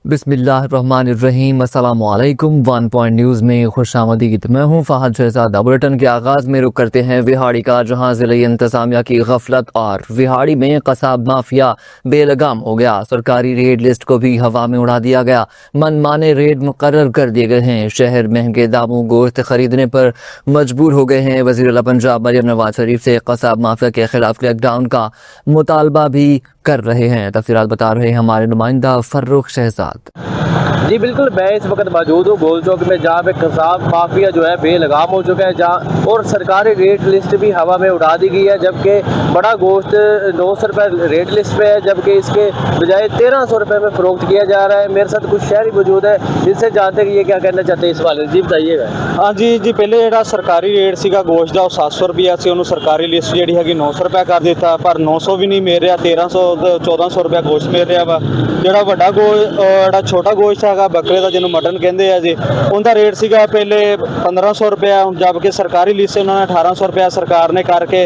बिस्मिल्लाहिर्रहमानिर्रहीम। अस्सलाम वालेकुम। वन पॉइंट न्यूज़ में खुश आमदीद। मैं हूँ फहद शहजादा। बुलेटिन के आगाज़ में रुक करते हैं विहाड़ी का, जहाँ ज़िला इंतज़ामिया की गफलत और विहाड़ी में कसाब माफिया बेलगाम हो गया। सरकारी रेड लिस्ट को भी हवा में उड़ा दिया गया। मनमाने रेट मुकर्रर कर दिए गए हैं। शहर महंगे दामों गोश्त खरीदने पर मजबूर हो गए हैं। वज़ीर आला पंजाब मरियम नवाज शरीफ से कसाब माफिया के खिलाफ लॉकडाउन का मुतालबा भी कर रहे हैं। तफसीलात बता रहे हैं हमारे नुमाइंदा फर्रुख शहजाद। जी बिल्कुल, मैं इस वक्त मौजूद हूँ गोल चौक में, जहाँ पे कसाब माफिया जो है बेलगाम हो चुका है, जहाँ और सरकारी रेट लिस्ट भी हवा में उड़ा दी गई है। जबकि बड़ा गोश्त 900 रुपये रेट लिस्ट पे है, जबकि इसके बजाय 1300 रुपये में फरोख्त किया जा रहा है। मेरे साथ कुछ शहरी मौजूद है जिनसे जानते हैं कि ये क्या कहना चाहते हैं इस वाले। जी बताइएगा। हाँ जी पहले ਜਿਹੜਾ ਸਰਕਾਰੀ ਰੇਟ ਸੀਗਾ ਗੋਸ਼ਤ ਦਾ ਉਹ 700 ਰੁਪਇਆ ਸੀ, ਉਹਨੂੰ ਸਰਕਾਰੀ ਲਿਸਟ ਜਿਹੜੀ ਹੈਗੀ 900 ਰੁਪਇਆ ਕਰ ਦਿੱਤਾ, ਪਰ 900 ਵੀ ਨਹੀਂ ਮਿਲ ਰਿਹਾ, 1300 1400 ਰੁਪਇਆ ਗੋਸ਼ਤ ਮਿਲ ਰਿਹਾ ਵਾ। ਜਿਹੜਾ ਵੱਡਾ ਜਿਹੜਾ ਛੋਟਾ ਗੋਸ਼ਤ ਹੈਗਾ ਬੱਕਰੇ ਦਾ, ਜਿਹਨੂੰ ਮਟਨ ਕਹਿੰਦੇ ਆ ਜੀ, ਉਹਦਾ ਰੇਟ ਸੀਗਾ ਪਹਿਲੇ 1500 ਰੁਪਇਆ, ਜਦਕਿ ਸਰਕਾਰੀ ਲਿਸਟ से उन्होंने 1800 रुपया सरकार ने करके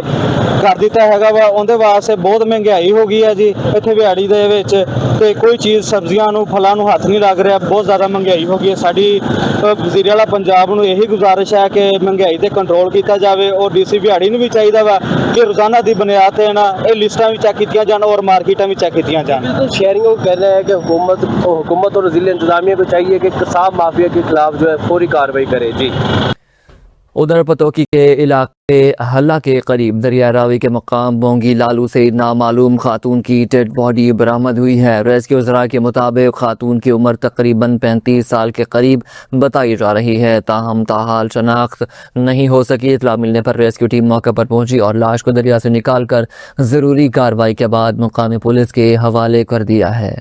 कर दिता है वा। उनके वास्ते बहुत महंगाई हो गई है जी इतने बिहाड़ी दे विच, ते कोई चीज़ सब्जियां नूं फलां नूं हथ नहीं लग रहा, बहुत ज़्यादा महंगाई हो गई है। साडी वज़ीर आला पंजाब नूं यही गुजारिश है कि महंगाई ते कंट्रोल किया जाए, और DC बिहाड़ी नूं भी चाहिए वा कि रोज़ाना की बुनियाद ते ना ये लिस्टां भी चेक कीतियां जान और मार्केटां भी चेक कीतियां जान। बिल्कुल, शहरियों का कहना है कि हुकूमत और ज़िला इंतज़ामिया को चाहिए कि कसाब माफिया के खिलाफ जो है फौरी कार्रवाई करे। जी उधर पतोकी के इलाके हल्ला के करीब दरिया रावी के मकाम बोंगी लालू से नामालूम खातून की डेड बॉडी बरामद हुई है। रेस्क्यू ज़रा के मुताबिक खातून की उम्र तकरीबन 35 साल के करीब बताई जा रही है, ताहम ताहाल शनाख्त नहीं हो सकी। इतला मिलने पर रेस्क्यू टीम मौके पर पहुंची और लाश को दरिया से निकाल कर ज़रूरी कार्रवाई के बाद मुकामी पुलिस के हवाले कर दिया है।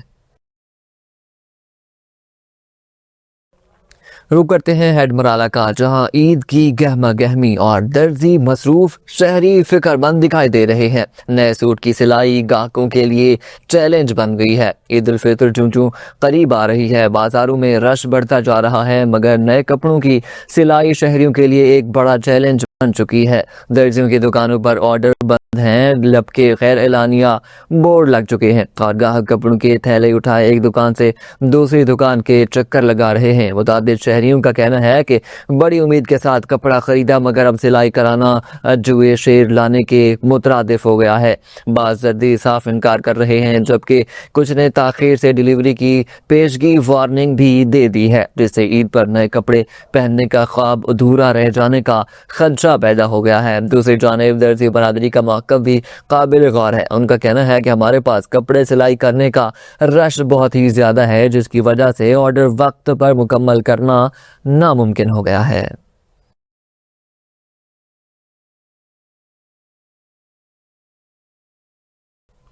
रुक करते हैं हेड मराला का, जहां ईद की गहमा गहमी और दर्जी मसरूफ शहरी फिक्रमंद दिखाई दे रहे हैं। नए सूट की सिलाई गाहकों के लिए चैलेंज बन गई है। ईद उल फितर चूं करीब आ रही है, बाजारों में रश बढ़ता जा रहा है, मगर नए कपड़ों की सिलाई शहरियों के लिए एक बड़ा चैलेंज बन चुकी है। दर्जियों की दुकानों पर ऑर्डर बंद हैं, लब के गैर एलानिया बोर्ड लग चुके हैं और ग्राहक कपड़ों के थैले उठाए एक दुकान से दूसरी दुकान के चक्कर लगा रहे हैं। मुतादिद शहरियों का कहना है कि बड़ी उम्मीद के साथ कपड़ा खरीदा, मगर अब सिलाई कराना जुए शेर लाने के मुतरादिफ हो गया है। बाज़ जद्दी साफ इनकार कर रहे हैं, जबकि कुछ ने ताखीर से डिलीवरी की पेशगी वार्निंग भी दे दी है, जिससे ईद पर नए कपड़े पहनने का ख्वाब अधूरा रह जाने का खदशा पैदा हो गया है। दूसरी जानिब दर्जी बरादरी का मौक़िफ़ भी काबिल गौर है। उनका कहना है कि हमारे पास कपड़े सिलाई करने का रश बहुत ही ज़्यादा है, जिसकी वजह से ऑर्डर वक्त पर मुकम्मल करना नामुमकिन हो गया है।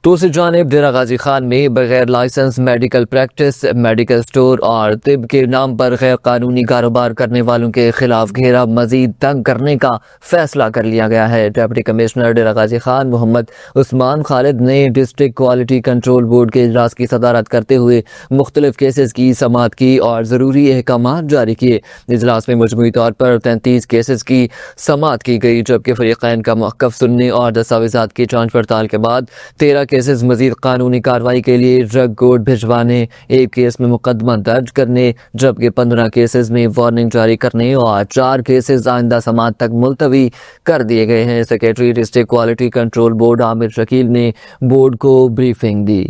दूसरी जानिब डेरा गाजी खान में बगैर licence medical practice, medical store और तिब के नाम पर गैर कानूनी कारोबार करने वालों के खिलाफ घेरा मजीद तंग करने का फैसला कर लिया गया है। डिप्टी कमिश्नर डेरा गाजी खान मोहम्मद उस्मान खालिद ने डिस्ट्रिक्ट क्वालिटी कंट्रोल बोर्ड के इजलास की सदारत करते हुए मुख्तलिफ केसेस की समाअत की और ज़रूरी अहकामात जारी किए। इजलास में मजमूई तौर पर 33 केसेस की समाअत की गई, जबकि फरीक़ैन का मौक़िफ़ सुनने और दस्तावेज़ात की जाँच पड़ताल के बाद 13 केसेस मजीद कानूनी कार्रवाई के लिए ड्रग कोर्ट भिजवाने, एक केस में मुकदमा दर्ज करने, जबकि 15 केसेस में वार्निंग जारी करने और 4 केसेस आइंदा समाअत तक मुलतवी कर दिए गए हैं। Secretary district quality control board Aamir Shakeel ने बोर्ड को ब्रीफिंग दी।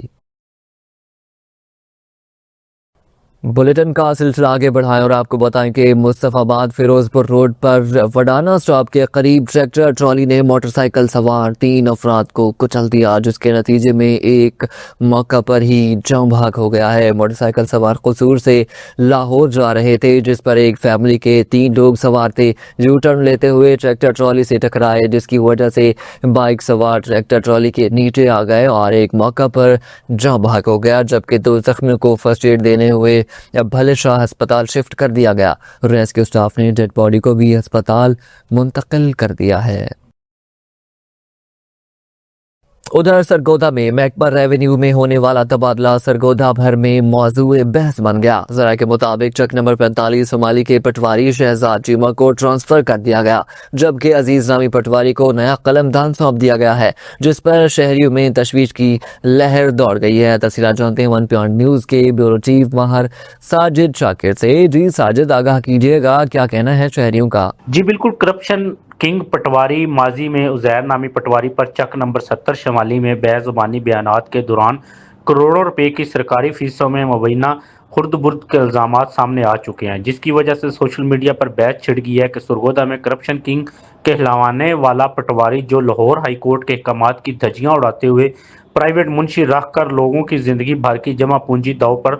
बुलेटिन का सिलसिला आगे बढ़ाएं और आपको बताएं कि मुस्तफ़ाबाद फिरोजपुर रोड पर वडाना स्टॉप के करीब ट्रैक्टर ट्रॉली ने मोटरसाइकिल सवार 3 अफराद को कुचल दिया, जिसके नतीजे में एक मौका पर ही जाम भाग हो गया है। मोटरसाइकिल सवार कसूर से लाहौर जा रहे थे, जिस पर एक फैमिली के 3 लोग सवार थे। यू टर्न लेते हुए ट्रैक्टर ट्रॉली से टकराए, जिसकी वजह से बाइक सवार ट्रैक्टर ट्रॉली के नीचे आ गए और एक मौका पर जाम भाग हो गया, जबकि 2 जख्मियों को फर्स्ट एड देने हुए अब भले शाह अस्पताल शिफ्ट कर दिया गया। रेस्क्यू स्टाफ ने डेड बॉडी को भी अस्पताल मुंतकिल कर दिया है। उधर सरगोधा में महकमा रेवेन्यू में होने वाला तबादला सरगोधा भर में मौजूए बहस बन गया। जरा के मुताबिक चक नंबर 45 सोमाली के पटवारी शहजाद चीमा को ट्रांसफर कर दिया गया, जबकि अजीज नामी पटवारी को नया कलमदान सौंप दिया गया है, जिस पर शहरियों में तशवीश की लहर दौड़ गई है। तफसीलात जानते हैं वन पॉइंट न्यूज के ब्यूरो चीफ माहर साजिद शाकिर से। जी साजिद, आगाह कीजिएगा, क्या कहना है शहरियों का? जी बिल्कुल, करप्शन किंग पटवारी माजी में उजैर नामी पटवारी पर चक नंबर 70 शमाली में बेज़ुबानी बयानात के दौरान करोड़ों रुपए की सरकारी फीसों में मुबैना खुर्द बुर्द के इल्ज़ामात सामने आ चुके हैं, जिसकी वजह से सोशल मीडिया पर बहस छिड़ गई है कि सरगोधा में करप्शन किंग कहलाने वाला पटवारी जो लाहौर हाई कोर्ट के अहकामात की धज्जियां उड़ाते हुए प्राइवेट मुंशी रख कर लोगों की जिंदगी भर की जमा पूंजी दाव पर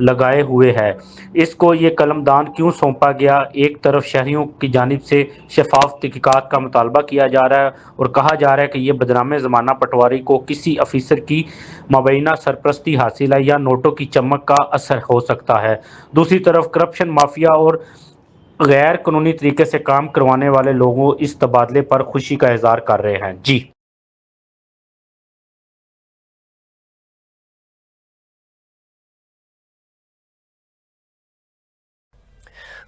लगाए हुए है, इसको ये कलमदान क्यों सौंपा गया? एक तरफ शहरियों की जानिब से शफाफ तहकीकात का मुतालबा किया जा रहा है और कहा जा रहा है कि ये बदनाम ज़माना पटवारी को किसी अफिसर की मुबैना सरपरस्ती हासिल है या नोटों की चमक का असर हो सकता है। दूसरी तरफ करप्शन माफिया और गैर कानूनी तरीके से काम करवाने वाले लोगों इस तबादले पर खुशी का इजहार कर रहे हैं। जी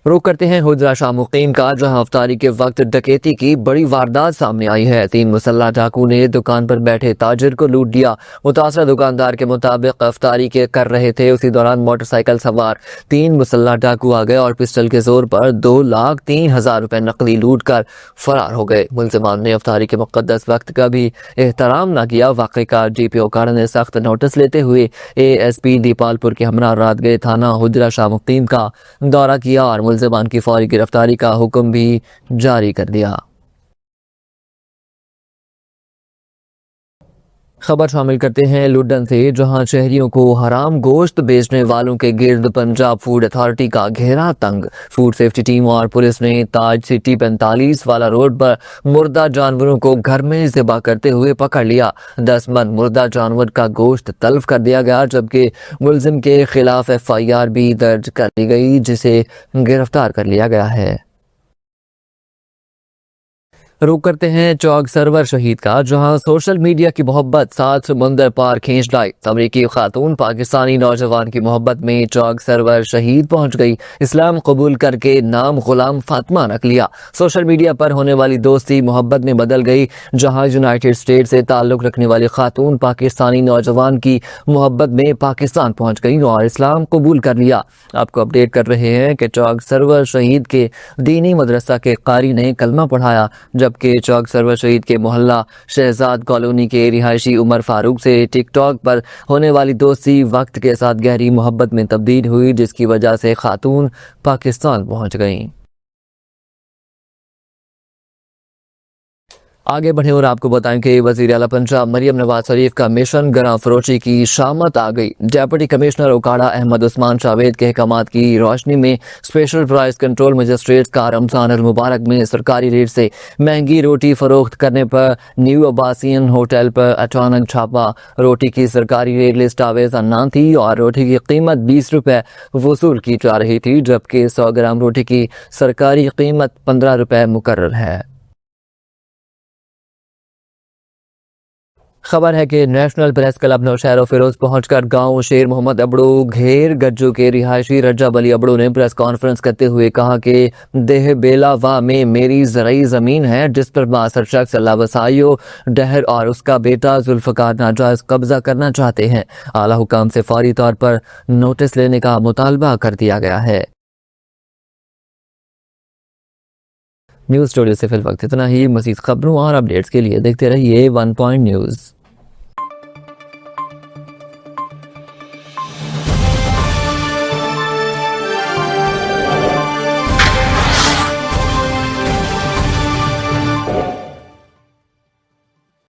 रुक करते हैं हुजरा शाह मुकीम का, जहां अफ्तारी के वक्त डकैती की बड़ी वारदात सामने आई है। 3 मुसल्लह डाकू ने दुकान पर बैठे ताजिर को लूट लिया। मुतासरा दुकानदार के मुताबिक अफ्तारी के कर रहे थे, उसी दौरान मोटरसाइकिल सवार 3 मुसल्लह डाकू आ गए और पिस्टल के जोर पर 2,03,000 रुपए नकली लूट कर फरार हो गए। मुलजिमान ने अफ्तारी के मुकद्दस वक्त का भी एहतराम न किया। वाक़े का GPO कारा ने सख्त नोटिस लेते हुए ASP दीपालपुर के हमरा रात गए थाना हुजरा शाह मुकीम का दौरा किया और मुलजिमान की फौरी गिरफ्तारी का हुक्म भी जारी कर दिया। खबर शामिल करते हैं लुड्डन से, जहां शहरियों को हराम गोश्त बेचने वालों के गिर्द पंजाब फूड अथॉरिटी का घेरा तंग। फूड सेफ्टी टीम और पुलिस ने ताज सिटी 45 वाला रोड पर मुर्दा जानवरों को घर में ज़िबा करते हुए पकड़ लिया। 10 मन मुर्दा जानवर का गोश्त तल्फ कर दिया गया, जबकि मुलजिम के खिलाफ FIR भी दर्ज कर ली गई, जिसे गिरफ्तार कर लिया गया है। रुक करते हैं चौक सरवर शहीद का, जहां सोशल मीडिया की मोहब्बत 7 समुंदर पार खींच लाई। अमरीकी खातून पाकिस्तानी नौजवान की मोहब्बत में चौक सरवर शहीद पहुंच गई। इस्लाम कबूल करके नाम गुलाम फातिमा रख लिया। सोशल मीडिया पर होने वाली दोस्ती मोहब्बत में बदल गई, जहां यूनाइटेड स्टेट से ताल्लुक रखने वाली खातून पाकिस्तानी नौजवान की मोहब्बत में पाकिस्तान पहुंच गई और इस्लाम कबूल कर लिया। आपको अपडेट कर रहे हैं कि चौक सरवर शहीद के दीनी मदरसा के कारी ने कलमा पढ़ाया, जबकि चौक सरवर शहीद के मोहल्ला शहजाद कॉलोनी के रिहायशी उमर फारूक से टिकटॉक पर होने वाली दोस्ती वक्त के साथ गहरी मोहब्बत में तब्दील हुई, जिसकी वजह से खातून पाकिस्तान पहुंच गईं। आगे बढ़े और आपको बताएं कि वज़ीर आला पंजाब मरियम नवाज शरीफ का मिशन गरां फरोशी की शामत आ गई। डेप्यूटी कमिश्नर उकाड़ा अहमद उस्मान जावेद के अहकामात की रोशनी में स्पेशल प्राइस कंट्रोल मजिस्ट्रेट का रमजान अल मुबारक में सरकारी रेट से महंगी रोटी फरोख्त करने पर न्यू अब्बासियन होटल पर अचानक छापा। रोटी की सरकारी रेट लिस्ट आवेजा न थी और रोटी की कीमत 20 रुपये वसूल की जा रही थी, जबकि 100 ग्राम रोटी की सरकारी कीमत 15 रुपये मुकर्रर है। खबर है कि national press club Naushahro Feroze पहुंचकर गांव शेर मोहम्मद अबड़ू घेर गज्जू के रिहायशी रज्जाब अली अबड़ू ने प्रेस कॉन्फ्रेंस करते हुए कहा कि देह बेला वा में मेरी ज़रई ज़मीन है, जिस पर मासर शख्स अल्लाह वसाइयो डहर और उसका बेटा जुल्फ़कार नाजायज़ कब्जा करना चाहते हैं। आला हुकाम से फौरी तौर पर नोटिस लेने का मुतालबा कर दिया गया है। न्यूज़ स्टूडियो से फिल वक्त इतना ही। मज़ीद खबरों और अपडेट्स के लिए देखते रहिए 1 पॉइंट न्यूज़।